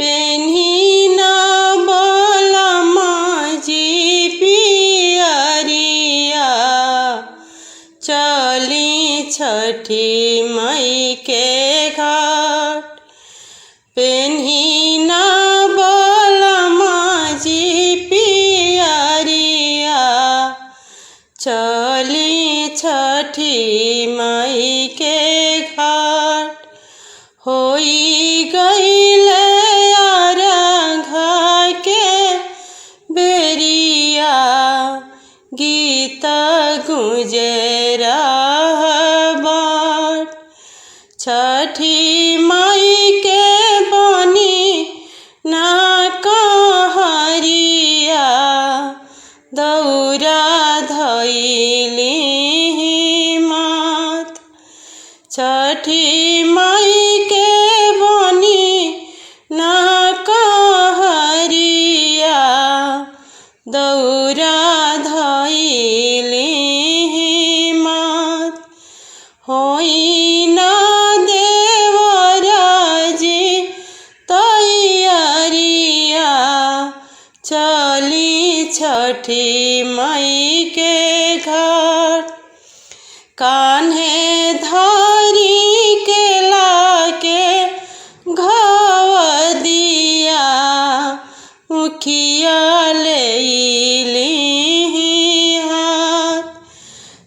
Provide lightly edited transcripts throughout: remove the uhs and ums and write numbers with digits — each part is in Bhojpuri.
पेन्ही ना बलमा जी पियरिया, चली छठी मई के घाट। पेन्ही ना बलमा जी पियरिया, चली छठी मई के घाट। होई गईले अरघा के बेरिया, गीत गुंजे रहबाट। छठी मई के बनी ना कहरिया, दौरा धइली मात। छठी मई के बनी ना कहरिया, दौरा धइली मात। होई ना देवराजी तैयारिया, चली छठी मई के घाट। कान्हे धरी केला के घाव दिया, मुखिया लेली हाथ।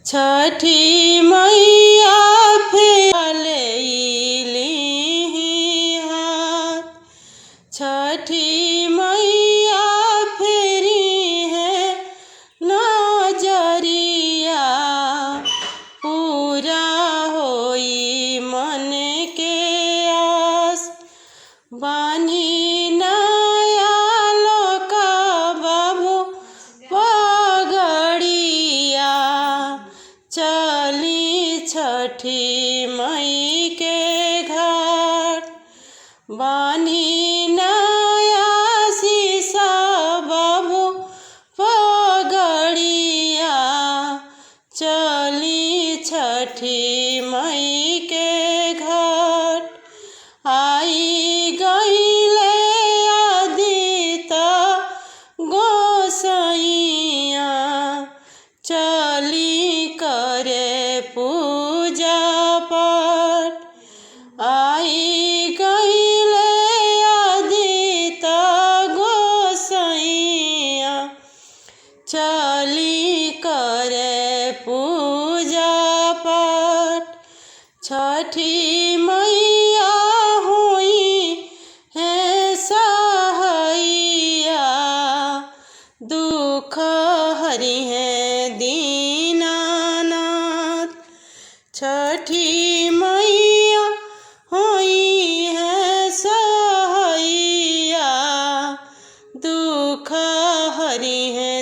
छठी मैया फेर लेली हाथ। छठी मैया फेरी है नजरिया, पूरा होई मन के आस। बानी नया लोका बाबू पगड़िया, चली छठी मई के घाट। बानी नया शीशा बाबू पगड़िया, चली छठी मई के घाट। आई गईले आदित्य गोसाइया, चली करे पूजा पाठ। आई गईले आदित्य गोसाइया, चली करे पूजा पाठ। छठी मैया हुई है सहैया, दुख हरि है दीनानाथ। छठी मैया हुई है सहैया, दुख हरि है